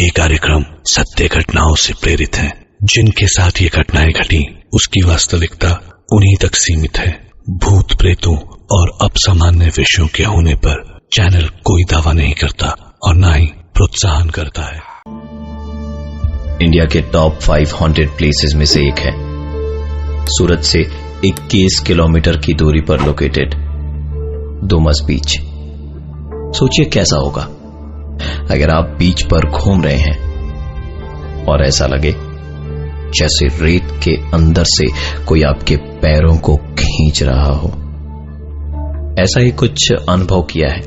ये कार्यक्रम सत्य घटनाओं से प्रेरित है। जिनके साथ ये घटनाएं घटी उसकी वास्तविकता उन्हीं तक सीमित है। भूत प्रेतों और असामान्य विषयों के होने पर चैनल कोई दावा नहीं करता और न ही प्रोत्साहन करता है। इंडिया के टॉप 5 हॉन्टेड प्लेसेस में से एक है। सूरत से 21 किलोमीटर की दूरी पर लोकेटेड डुमस बीच। सोचिए कैसा होगा अगर आप बीच पर घूम रहे हैं और ऐसा लगे जैसे रेत के अंदर से कोई आपके पैरों को खींच रहा हो। ऐसा ही कुछ अनुभव किया है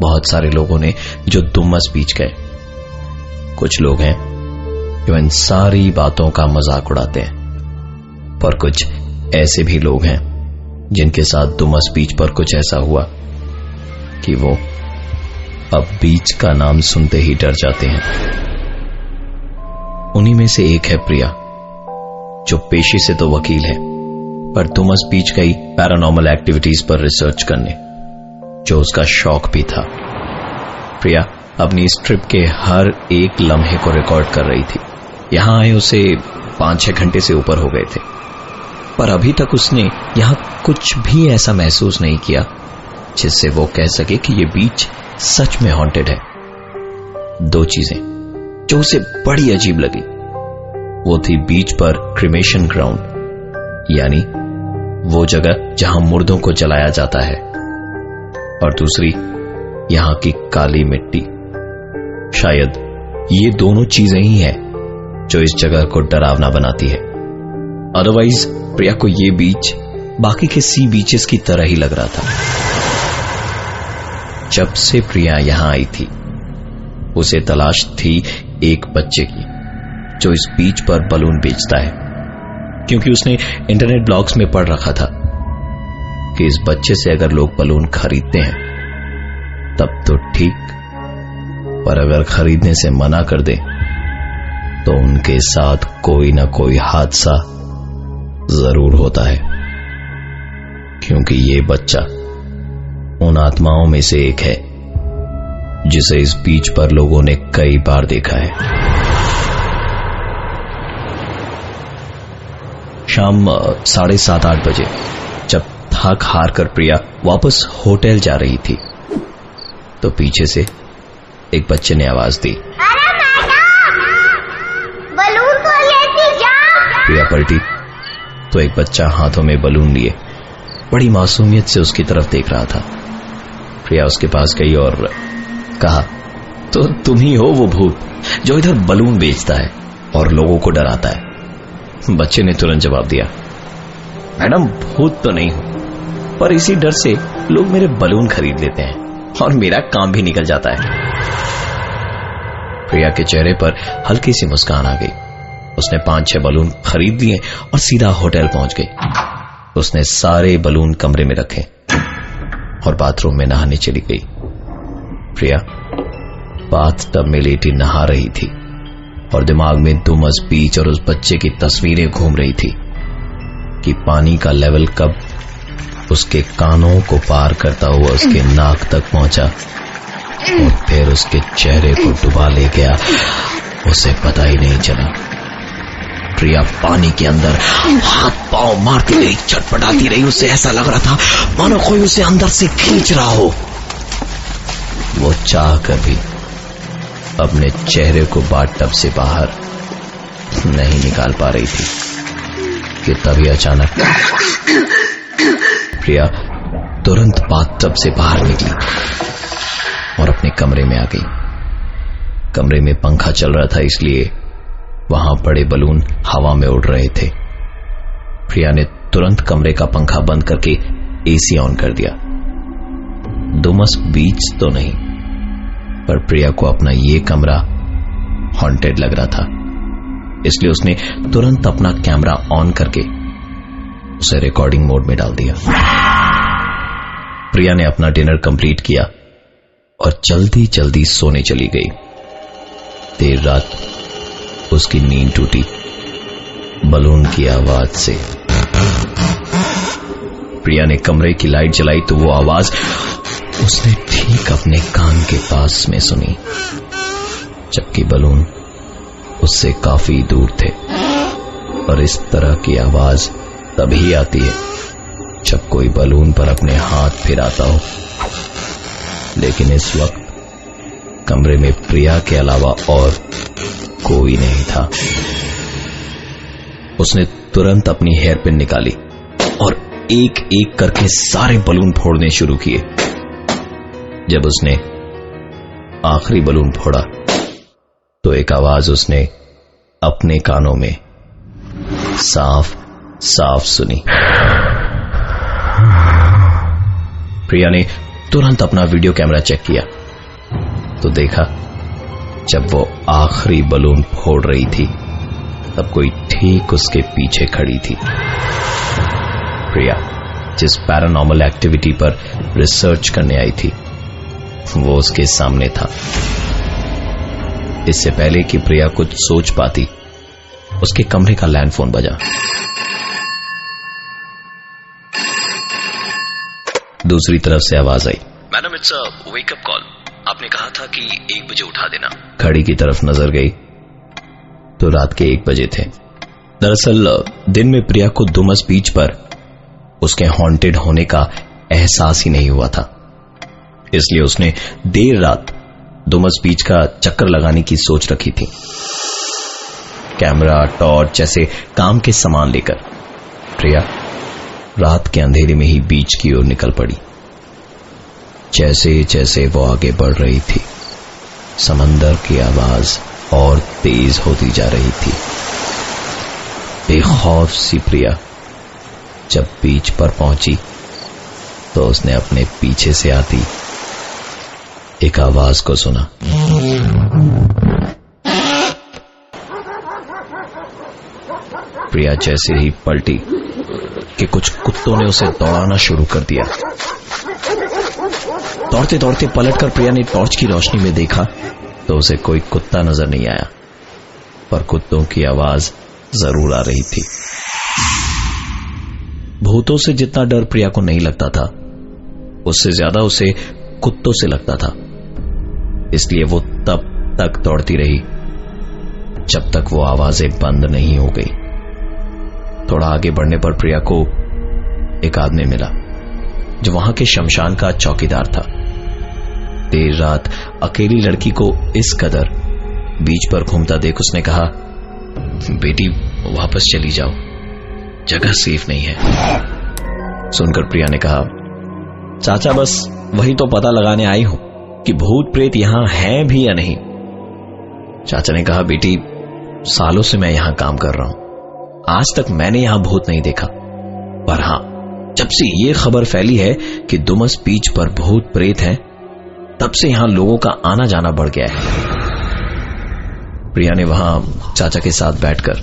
बहुत सारे लोगों ने जो डुमस बीच गए। कुछ लोग हैं जो इन सारी बातों का मजाक उड़ाते हैं, पर कुछ ऐसे भी लोग हैं जिनके साथ डुमस बीच पर कुछ ऐसा हुआ कि वो अब बीच का नाम सुनते ही डर जाते हैं। उन्हीं में से एक है प्रिया, जो पेशे से तो वकील है पर डुमस बीच गई पैरानॉर्मल एक्टिविटीज पर रिसर्च करने, जो उसका शौक भी था। प्रिया अपनी इस ट्रिप के हर एक लम्हे को रिकॉर्ड कर रही थी। यहां आए उसे 5-6 घंटे से ऊपर हो गए थे, पर अभी तक उसने यहां कुछ भी ऐसा महसूस नहीं किया जिससे वो कह सके कि ये बीच सच में हॉन्टेड है। 2 चीजें जो उसे बड़ी अजीब लगी वो थी बीच पर क्रिमेशन ग्राउंड, यानी वो जगह जहां मुर्दों को जलाया जाता है, और दूसरी यहां की काली मिट्टी। शायद ये दोनों चीजें ही हैं जो इस जगह को डरावना बनाती है। अदरवाइज प्रिया को ये बीच बाकी के सी बीचेस की तरह ही लग रहा था। जब से प्रिया यहां आई थी उसे तलाश थी एक बच्चे की जो इस बीच पर बलून बेचता है, क्योंकि उसने इंटरनेट ब्लॉग्स में पढ़ रखा था कि इस बच्चे से अगर लोग बलून खरीदते हैं तब तो ठीक, पर अगर खरीदने से मना कर दे तो उनके साथ कोई ना कोई हादसा जरूर होता है, क्योंकि ये बच्चा उन आत्माओं में से एक है जिसे इस बीच पर लोगों ने कई बार देखा है। शाम 7:30-8 बजे जब थक हार कर प्रिया वापस होटल जा रही थी तो पीछे से एक बच्चे ने आवाज दी, बलून को लेती जा। प्रिया पलटी तो एक बच्चा हाथों में बलून लिए बड़ी मासूमियत से उसकी तरफ देख रहा था। प्रिया उसके पास गई और कहा, तो तुम ही हो वो भूत जो इधर बलून बेचता है और लोगों को डराता है। बच्चे ने तुरंत जवाब दिया, मैडम भूत तो नहीं हूं, पर इसी डर से लोग मेरे बलून खरीद लेते हैं और मेरा काम भी निकल जाता है। प्रिया के चेहरे पर हल्की सी मुस्कान आ गई। उसने 5-6 बलून खरीद लिए और सीधा होटल पहुंच गई। उसने सारे बलून कमरे में रखे और बाथरूम में नहाने चली गई। प्रिया बाथटब में लेटी नहा रही थी और दिमाग में डुमस बीच और उस बच्चे की तस्वीरें घूम रही थी कि पानी का लेवल कब उसके कानों को पार करता हुआ उसके नाक तक पहुंचा और फिर उसके चेहरे को डुबा ले गया, उसे पता ही नहीं चला। प्रिया पानी के अंदर हाथ पांव मारती रही, छटपटाती रही। उसे ऐसा लग रहा था मानो कोई उसे अंदर से खींच रहा हो। वो चाह कर भी अपने चेहरे को बाथटब से बाहर नहीं निकाल पा रही थी कि तभी अचानक प्रिया तुरंत बाथटब से बाहर निकली और अपने कमरे में आ गई। कमरे में पंखा चल रहा था, इसलिए वहां पड़े बलून हवा में उड़ रहे थे। प्रिया ने तुरंत कमरे का पंखा बंद करके एसी ऑन कर दिया। डुमस बीच तो नहीं, पर प्रिया को अपना ये कमरा हॉन्टेड लग रहा था, इसलिए उसने तुरंत अपना कैमरा ऑन करके उसे रिकॉर्डिंग मोड में डाल दिया। प्रिया ने अपना डिनर कंप्लीट किया और जल्दी जल्दी सोने चली गई। देर रात उसकी नींद टूटी बलून की आवाज से। प्रिया ने कमरे की लाइट जलाई तो वो आवाज उसने ठीक अपने कान के पास में सुनी। जबकि बलून उससे काफी दूर थे। और इस तरह की आवाज तभी आती है जब कोई बलून पर अपने हाथ फिराता हो। लेकिन इस वक्त कमरे में प्रिया के अलावा और कोई नहीं था। उसने तुरंत अपनी हेयर पिन निकाली और एक एक करके सारे बलून फोड़ने शुरू किए। जब उसने आखिरी बलून फोड़ा तो एक आवाज उसने अपने कानों में साफ साफ सुनी। प्रिया ने तुरंत अपना वीडियो कैमरा चेक किया तो देखा जब वो आखिरी बलून फोड़ रही थी तब कोई ठीक उसके पीछे खड़ी थी। प्रिया जिस पैरानॉर्मल एक्टिविटी पर रिसर्च करने आई थी वो उसके सामने था। इससे पहले कि प्रिया कुछ सोच पाती उसके कमरे का लैंडफोन बजा। दूसरी तरफ से आवाज आई, madam it's a wake up call, आपने कहा था कि 1 बजे उठा देना। घड़ी की तरफ नजर गई तो रात के 1 बजे थे। दरअसल दिन में प्रिया को डुमस बीच पर उसके हॉन्टेड होने का एहसास ही नहीं हुआ था, इसलिए उसने देर रात डुमस बीच का चक्कर लगाने की सोच रखी थी। कैमरा, टॉर्च जैसे काम के सामान लेकर प्रिया रात के अंधेरे में ही बीच की ओर निकल पड़ी। जैसे जैसे वो आगे बढ़ रही थी समंदर की आवाज और तेज होती जा रही थी। बेखौफ सी प्रिया जब बीच पर पहुंची तो उसने अपने पीछे से आती एक आवाज को सुना। प्रिया जैसे ही पलटी कि कुछ कुत्तों ने उसे दौड़ाना शुरू कर दिया। दौड़ते दौड़ते पलटकर प्रिया ने टॉर्च की रोशनी में देखा तो उसे कोई कुत्ता नजर नहीं आया, पर कुत्तों की आवाज जरूर आ रही थी। भूतों से जितना डर प्रिया को नहीं लगता था उससे ज्यादा उसे कुत्तों से लगता था, इसलिए वो तब तक दौड़ती रही जब तक वो आवाजें बंद नहीं हो गई। थोड़ा आगे बढ़ने पर प्रिया को एक आदमी मिला जो वहां के शमशान का चौकीदार था। देर रात अकेली लड़की को इस कदर बीच पर घूमता देख उसने कहा, बेटी वापस चली जाओ, जगह सेफ नहीं है। सुनकर प्रिया ने कहा, चाचा बस वही तो पता लगाने आई हूं कि भूत प्रेत यहां हैं भी या नहीं। चाचा ने कहा, बेटी सालों से मैं यहां काम कर रहा हूं, आज तक मैंने यहां भूत नहीं देखा, पर हां जब से ये खबर फैली है कि डुमस बीच पर भूत प्रेत हैं तब से यहां लोगों का आना जाना बढ़ गया है। प्रिया ने वहां चाचा के साथ बैठकर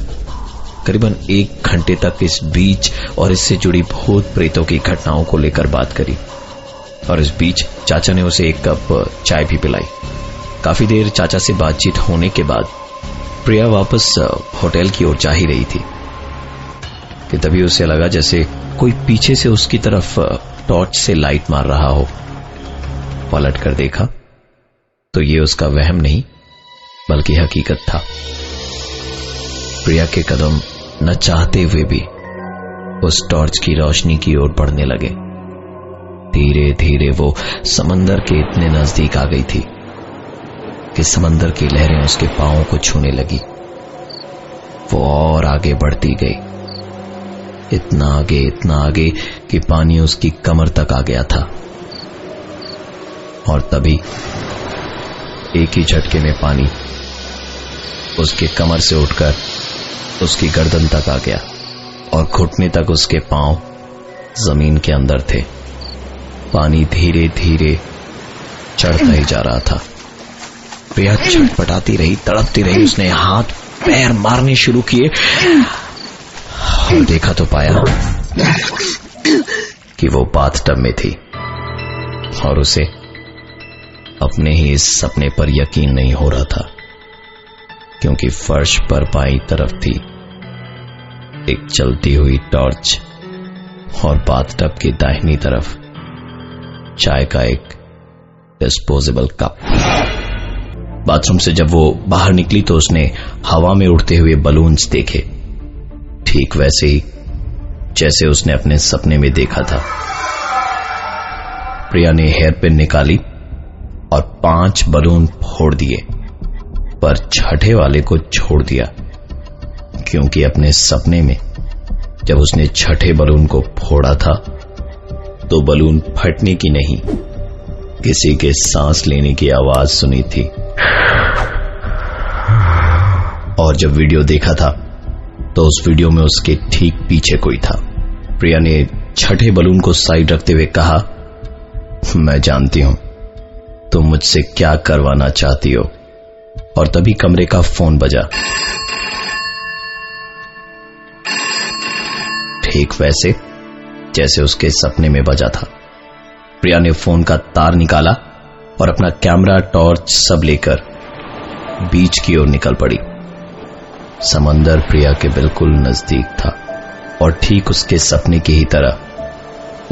करीबन 1 घंटे तक इस बीच और इससे जुड़ी भूत प्रेतों की घटनाओं को लेकर बात करी और इस बीच चाचा ने उसे 1 कप चाय भी पिलाई। काफी देर चाचा से बातचीत होने के बाद प्रिया वापस होटल की ओर जा ही रही थी कि तभी उसे लगा जैसे कोई पीछे से उसकी तरफ टॉर्च से लाइट मार रहा हो। पलट कर देखा तो ये उसका वहम नहीं बल्कि हकीकत था। प्रिया के कदम न चाहते हुए भी उस टॉर्च की रोशनी की ओर बढ़ने लगे। धीरे धीरे वो समंदर के इतने नजदीक आ गई थी कि समंदर की लहरें उसके पांवों को छूने लगी। वो और आगे बढ़ती गई, इतना आगे कि पानी उसकी कमर तक आ गया था। और तभी एक ही झटके में पानी उसके कमर से उठकर उसकी गर्दन तक आ गया और घुटने तक उसके पांव जमीन के अंदर थे। पानी धीरे धीरे चढ़ता ही जा रहा था। प्रिया छटपटाती रही, तड़पती रही। उसने हाथ पैर मारने शुरू किए और देखा तो पाया कि वो बाथटब में थी और उसे अपने ही इस सपने पर यकीन नहीं हो रहा था, क्योंकि फर्श पर बाईं तरफ थी एक चलती हुई टॉर्च और बाथटब की दाहिनी तरफ चाय का एक डिस्पोजेबल कप। बाथरूम से जब वो बाहर निकली तो उसने हवा में उड़ते हुए बलून्स देखे, ठीक वैसे ही जैसे उसने अपने सपने में देखा था। प्रिया ने हेयर पिन निकाली और 5 बलून फोड़ दिए, पर छठे वाले को छोड़ दिया, क्योंकि अपने सपने में जब उसने छठे बलून को फोड़ा था तो बलून फटने की नहीं, किसी के सांस लेने की आवाज सुनी थी। और जब वीडियो देखा था तो उस वीडियो में उसके ठीक पीछे कोई था। प्रिया ने छठे बलून को साइड रखते हुए कहा, मैं जानती हूं तुम मुझसे क्या करवाना चाहती हो। और तभी कमरे का फोन बजा, ठीक वैसे जैसे उसके सपने में बजा था। प्रिया ने फोन का तार निकाला और अपना कैमरा, टॉर्च सब लेकर बीच की ओर निकल पड़ी। समंदर प्रिया के बिल्कुल नजदीक था और ठीक उसके सपने की ही तरह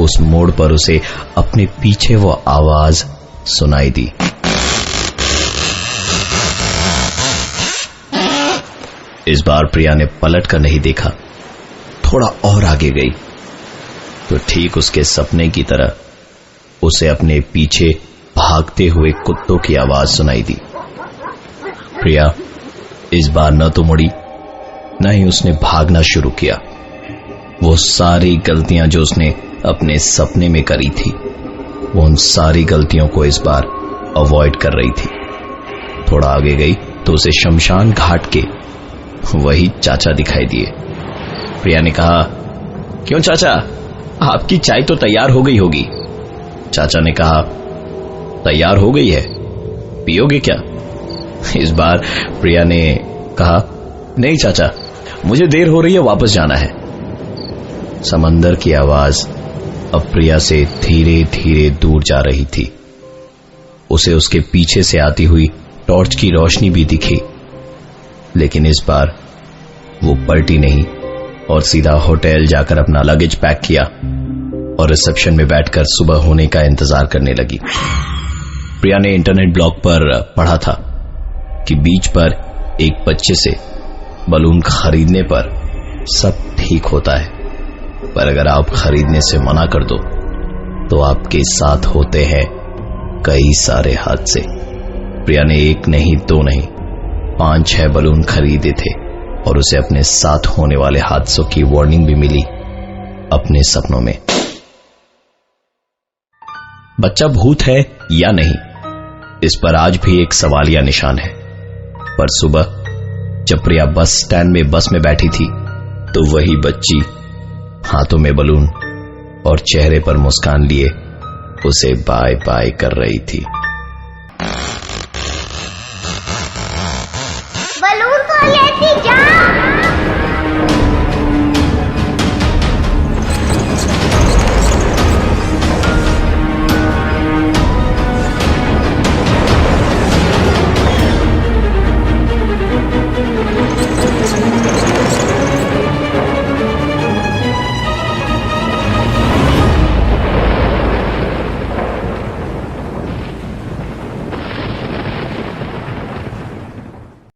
उस मोड़ पर उसे अपने पीछे वो आवाज सुनाई दी। इस बार प्रिया ने पलट कर नहीं देखा, थोड़ा और आगे गई तो ठीक उसके सपने की तरह उसे अपने पीछे भागते हुए कुत्तों की आवाज सुनाई दी। प्रिया इस बार न तो मुड़ी न ही उसने भागना शुरू किया। वो सारी गलतियां जो उसने अपने सपने में करी थी, वो उन सारी गलतियों को इस बार अवॉइड कर रही थी। थोड़ा आगे गई तो उसे शमशान घाट के वही चाचा दिखाई दिए। प्रिया ने कहा, क्यों चाचा, आपकी चाय तो तैयार हो गई होगी। चाचा ने कहा, तैयार हो गई है, पियोगे क्या? इस बार प्रिया ने कहा, नहीं चाचा, मुझे देर हो रही है, वापस जाना है। समंदर की आवाज अब प्रिया से धीरे धीरे दूर जा रही थी। उसे उसके पीछे से आती हुई टॉर्च की रोशनी भी दिखी, लेकिन इस बार वो पलटी नहीं और सीधा होटल जाकर अपना लगेज पैक किया और रिसेप्शन में बैठकर सुबह होने का इंतजार करने लगी। प्रिया ने इंटरनेट ब्लॉग पर पढ़ा था कि बीच पर एक बच्चे से बलून खरीदने पर सब ठीक होता है, पर अगर आप खरीदने से मना कर दो तो आपके साथ होते हैं कई सारे हादसे। प्रिया ने 1 नहीं 2 नहीं 5-6 बलून खरीदे थे और उसे अपने साथ होने वाले हादसों की वार्निंग भी मिली अपने सपनों में। बच्चा भूत है या नहीं, इस पर आज भी एक सवालिया निशान है। पर सुबह जब प्रिया बस स्टैंड में बस में बैठी थी तो वही बच्ची हाथों में बलून और चेहरे पर मुस्कान लिए उसे बाय बाय कर रही थी। बलून को